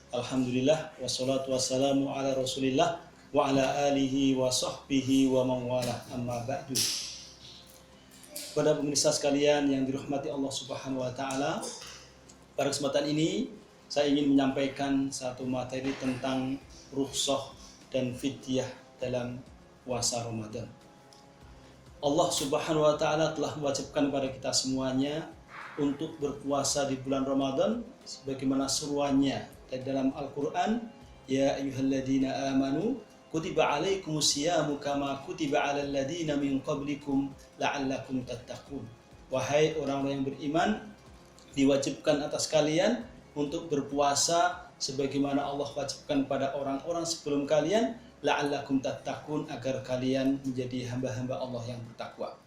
Alhamdulillah wassalatu wassalamu ala Rasulillah wa ala alihi wa sahbihi wa man wala amma ba'du. Pada pemirsa sekalian yang dirahmati Allah Subhanahu wa taala, pada kesempatan ini saya ingin menyampaikan satu materi tentang rukhsah dan fidyah dalam puasa Ramadan. Allah Subhanahu wa taala telah mewajibkan kepada kita semuanya untuk berpuasa di bulan Ramadan sebagaimana seruannya dalam Al-Qur'an, ya ayyuhalladzina amanu kutiba alaikumusyamu kama kutiba alal ladzina min qablikum la'allakum tattaqun. Wahai orang-orang yang beriman, diwajibkan atas kalian untuk berpuasa sebagaimana Allah wajibkan pada orang-orang sebelum kalian, la'allakum tattaqun, agar kalian menjadi hamba-hamba Allah yang bertakwa.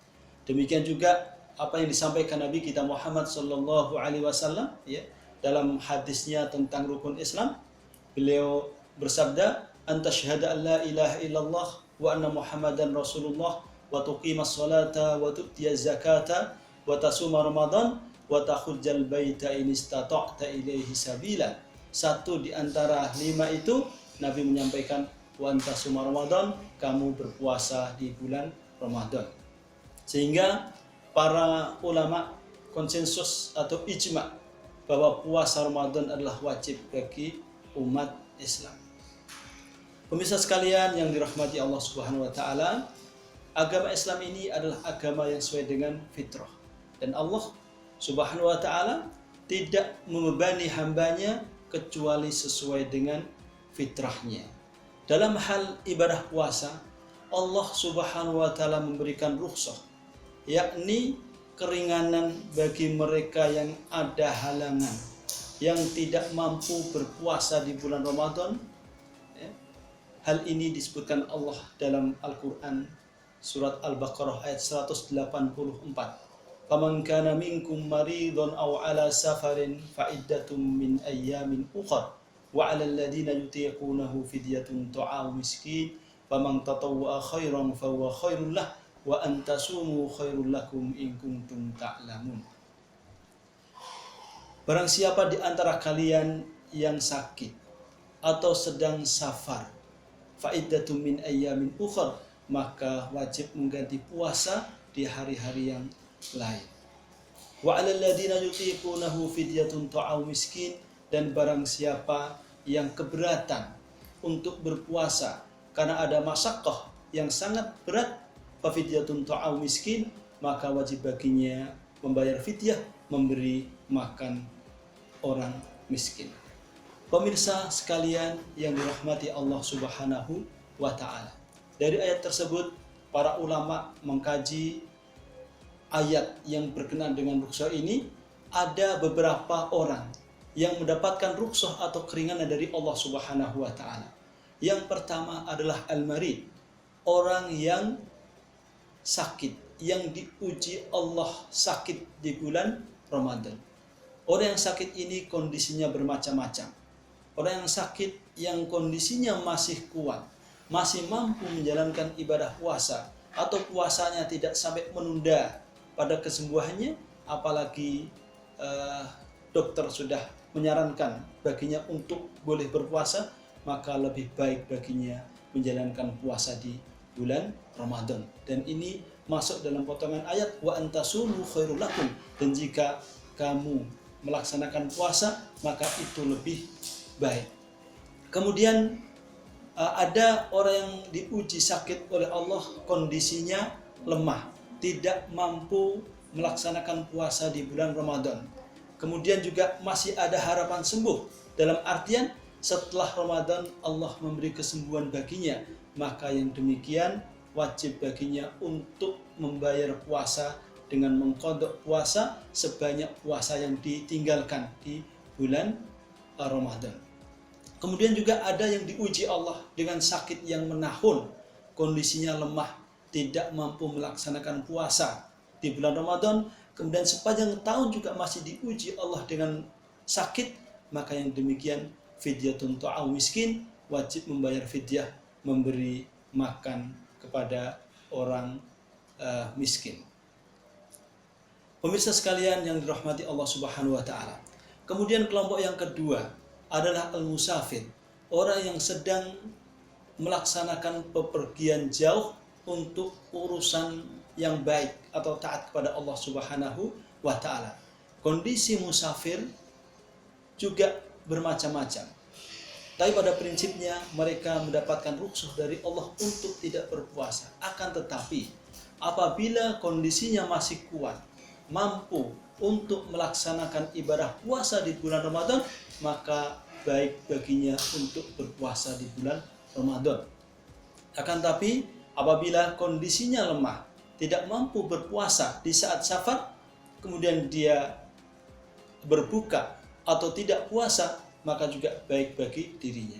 Demikian juga apa yang disampaikan Nabi kita Muhammad sallallahu alaihi wasallam ya dalam hadisnya tentang rukun Islam. Beliau bersabda, "Antasyhada an la ilaha illallah wa anna Muhammadan Rasulullah wa tuqimas salata wa tu'tiyaz zakata wa tasuma Ramadan wa tahujjal baita in istata'ta ilaihi sabila." Satu di antara 5 itu Nabi menyampaikan, wa antasuma Ramadan, kamu berpuasa di bulan Ramadan. Sehingga para ulama konsensus atau ijma bahwa puasa Ramadan adalah wajib bagi umat Islam. Pemirsa sekalian yang dirahmati Allah Subhanahu wa taala, agama Islam ini adalah agama yang sesuai dengan fitrah, dan Allah Subhanahu wa taala tidak membebani hambanya kecuali sesuai dengan fitrahnya. Dalam hal ibadah puasa, Allah Subhanahu wa taala memberikan rukhsah, yakni keringanan bagi mereka yang ada halangan, yang tidak mampu berpuasa di bulan Ramadan. Hal ini disebutkan Allah dalam Al-Quran surat Al-Baqarah ayat 184. "Faman kana minkum maridun aw ala safarin fa iddatum min ayyamin ukhra wa 'alal ladzina yutiqunahu fidyatun ta'amu miskin faman tatawwa'a khairan fa huwa khairul lah wa antasumu khairul lakum in kuntum ta'lamun." Barang siapa di antara kalian yang sakit atau sedang safar, fa'iddatum min ayyamin ukhra, maka wajib mengganti puasa di hari-hari yang lain. Wa 'alal ladzina yutiqunahu fidyatun ta'amu miskin, dan barang siapa yang keberatan untuk berpuasa karena ada masyaqqah yang sangat berat, fafidyatun ta'amu miskin, maka wajib baginya membayar fidyah, memberi makan orang miskin. Pemirsa sekalian yang dirahmati Allah Subhanahu wa taala, dari ayat tersebut para ulama mengkaji ayat yang berkenaan dengan rukhsah ini. Ada beberapa orang yang mendapatkan rukhsah atau keringanan dari Allah Subhanahu wa taala. Yang pertama adalah al-marid, orang yang sakit, yang diuji Allah sakit di bulan Ramadan. Orang yang sakit ini kondisinya bermacam-macam. Orang yang sakit yang kondisinya masih kuat, masih mampu menjalankan ibadah puasa, atau puasanya tidak sampai menunda pada kesembuhannya, apalagi dokter sudah menyarankan baginya untuk boleh berpuasa, maka lebih baik baginya menjalankan puasa di bulan Ramadan. Dan ini masuk dalam potongan ayat wa antasumu khairul lakum, dan jika kamu melaksanakan puasa maka itu lebih baik. Kemudian ada orang yang diuji sakit oleh Allah, kondisinya lemah, tidak mampu melaksanakan puasa di bulan Ramadan. Kemudian juga masih ada harapan sembuh, dalam artian setelah Ramadan Allah memberi kesembuhan baginya, maka yang demikian wajib baginya untuk membayar puasa dengan mengqadha puasa sebanyak puasa yang ditinggalkan di bulan Ramadan. Kemudian juga ada yang diuji Allah dengan sakit yang menahun, kondisinya lemah, tidak mampu melaksanakan puasa di bulan Ramadan, kemudian sepanjang tahun juga masih diuji Allah dengan sakit, maka yang demikian fidyatun ta'amu miskin, wajib membayar fidyah, memberi makan kepada orang miskin. Pemirsa sekalian yang dirahmati Allah Subhanahu wa taala. Kemudian kelompok yang kedua adalah al-musafir, orang yang sedang melaksanakan bepergian jauh untuk urusan yang baik atau taat kepada Allah Subhanahu wa taala. Kondisi musafir juga bermacam-macam. Tapi pada prinsipnya mereka mendapatkan rukhsah dari Allah untuk tidak berpuasa. Akan tetapi apabila kondisinya masih kuat, mampu untuk melaksanakan ibadah puasa di bulan Ramadan, maka baik baginya untuk berpuasa di bulan Ramadan. Akan tetapi apabila kondisinya lemah, tidak mampu berpuasa di saat safar, kemudian dia berbuka atau tidak puasa, maka juga baik bagi dirinya.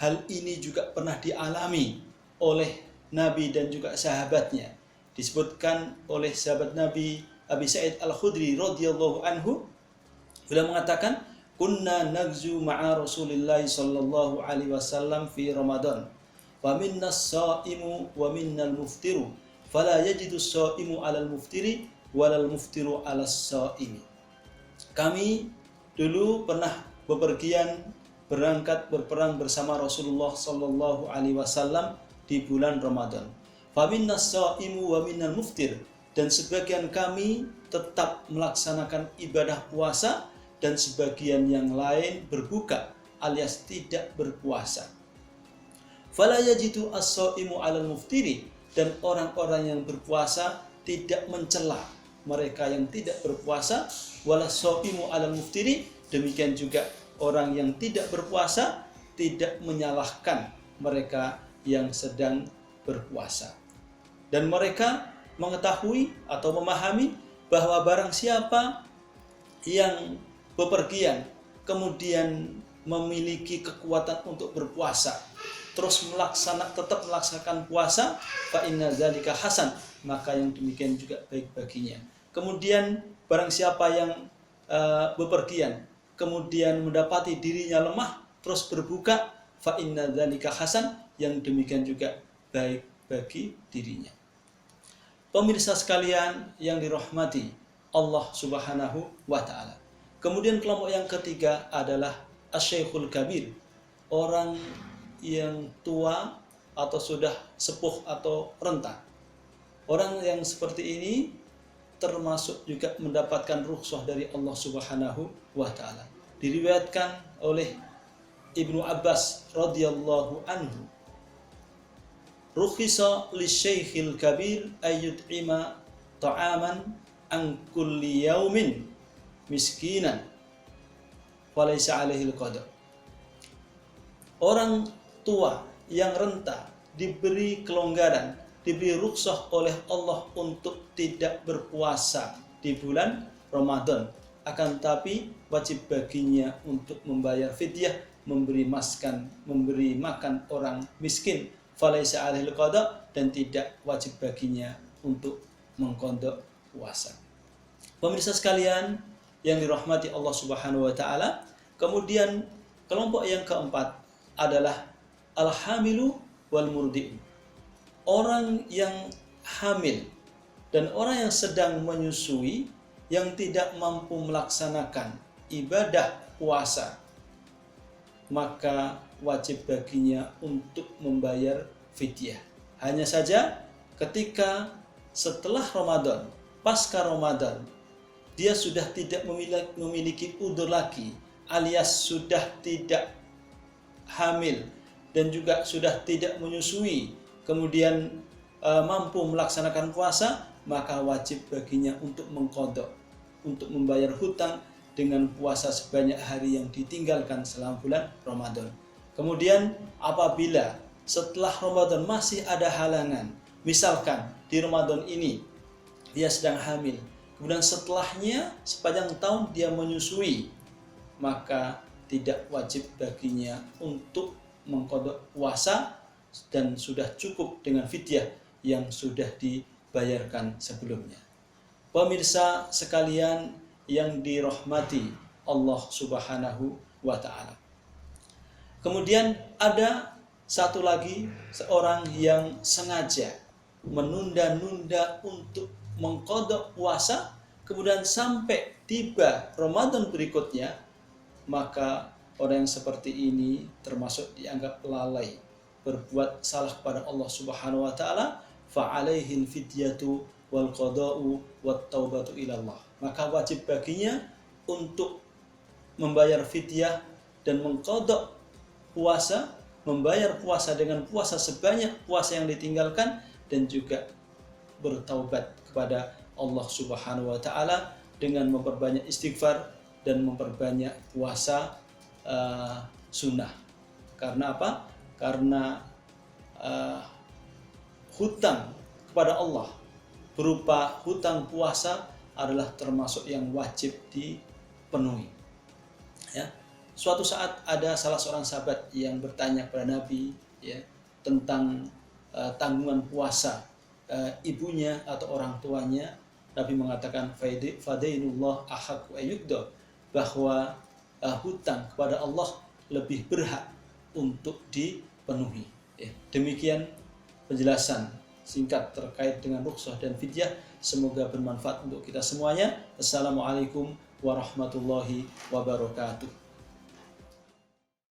Hal ini juga pernah dialami oleh Nabi dan juga sahabatnya. Disebutkan oleh sahabat Nabi Abi Sa'id Al-Khudri radhiyallahu anhu, beliau mengatakan, "Kunna nagzu ma'a Rasulillah sallallahu alaihi wasallam fi Ramadan. Wa minna as-sha'imu wa minna al-muftiru, fala yajidu as-sha'imu 'alal muftiri walal muftiru 'alas sha'imi." Kami dulu pernah bepergian berperang bersama Rasulullah sallallahu alaihi wasallam di bulan Ramadan. Faminnas shaimu wa minnal muftir, dan sebagian kami tetap melaksanakan ibadah puasa dan sebagian yang lain berbuka alias tidak berpuasa. Fala yajidu as-shaimu 'alal muftiri, dan orang-orang yang berpuasa tidak mencela mereka yang tidak berpuasa, wala shaimu 'alal muftiri, demikian juga orang yang tidak berpuasa tidak menyalahkan mereka yang sedang berpuasa. Dan mereka mengetahui atau memahami bahwa barang siapa yang bepergian kemudian memiliki kekuatan untuk berpuasa, terus tetap melaksanakan puasa, fa inna dzalika hasan, maka yang demikian juga baik baginya. Kemudian barang siapa yang bepergian kemudian mendapati dirinya lemah terus berbuka, fa inna dzalika hasan, yang demikian juga baik bagi dirinya. Pemirsa sekalian yang dirahmati Allah Subhanahu wa taala. Kemudian kelompok yang ketiga adalah asy-syaikhul kabir, orang yang tua atau sudah sepuh atau renta. Orang yang seperti ini termasuk juga mendapatkan rukhsah dari Allah Subhanahu wa taala. Diriwayatkan oleh Ibnu Abbas radhiyallahu anhu, rukhisa lisyaikhil kabir ayyut'ima ta'aman an kulli yaumin miskinan walaysa alaihi qada. Orang tua yang renta diberi kelonggaran, diberi rukhsah oleh Allah untuk tidak berpuasa di bulan Ramadan. Akan tapi wajib baginya untuk membayar fidyah, memberi makan orang miskin, falaisa alaihi qada, dan tidak wajib baginya untuk mengqadha puasa. Pemirsa sekalian yang dirahmati Allah Subhanahu wa taala, kemudian kelompok yang keempat adalah al-hamilu wal murdi'u. Orang yang hamil dan orang yang sedang menyusui yang tidak mampu melaksanakan ibadah puasa, maka wajib baginya untuk membayar fidyah. Hanya saja ketika setelah Ramadan, pasca Ramadan, dia sudah tidak memiliki udzur lagi, alias sudah tidak hamil dan juga sudah tidak menyusui, kemudian mampu melaksanakan puasa, maka wajib baginya untuk mengqadha, untuk membayar hutang dengan puasa sebanyak hari yang ditinggalkan selama bulan Ramadan. Kemudian apabila setelah Ramadan masih ada halangan, misalkan di Ramadan ini dia sedang hamil, kemudian setelahnya sepanjang tahun dia menyusui, maka tidak wajib baginya untuk mengqadha puasa dan sudah cukup dengan fidyah yang sudah dibayarkan sebelumnya. Pemirsa sekalian yang dirahmati Allah Subhanahu wa taala. Kemudian ada satu lagi, seorang yang sengaja menunda-nunda untuk mengqadha puasa, kemudian sampai tiba Ramadan berikutnya, maka orang yang seperti ini termasuk dianggap lalai, berbuat salah kepada Allah Subhanahu wa taala, fa alaihil fidyatu wal qada'u wat taubatu ilallah. Maka wajib baginya untuk membayar fidyah dan mengqadha puasa, membayar puasa dengan puasa sebanyak puasa yang ditinggalkan, dan juga bertaubat kepada Allah Subhanahu wa taala dengan memperbanyak istighfar dan memperbanyak puasa sunnah. Karena apa? Karena hutang kepada Allah berupa hutang puasa adalah termasuk yang wajib dipenuhi. Ya. Suatu saat ada salah seorang sahabat yang bertanya kepada Nabi, ya, tentang tanggungan puasa ibunya atau orang tuanya. Nabi mengatakan fadainullah ahaqqu ayyuqda, bahwa hutang kepada Allah lebih berhak untuk dipenuhi. Demikian penjelasan singkat terkait dengan rukhsah dan fidyah. Semoga bermanfaat untuk kita semuanya. Assalamualaikum warahmatullahi wabarakatuh.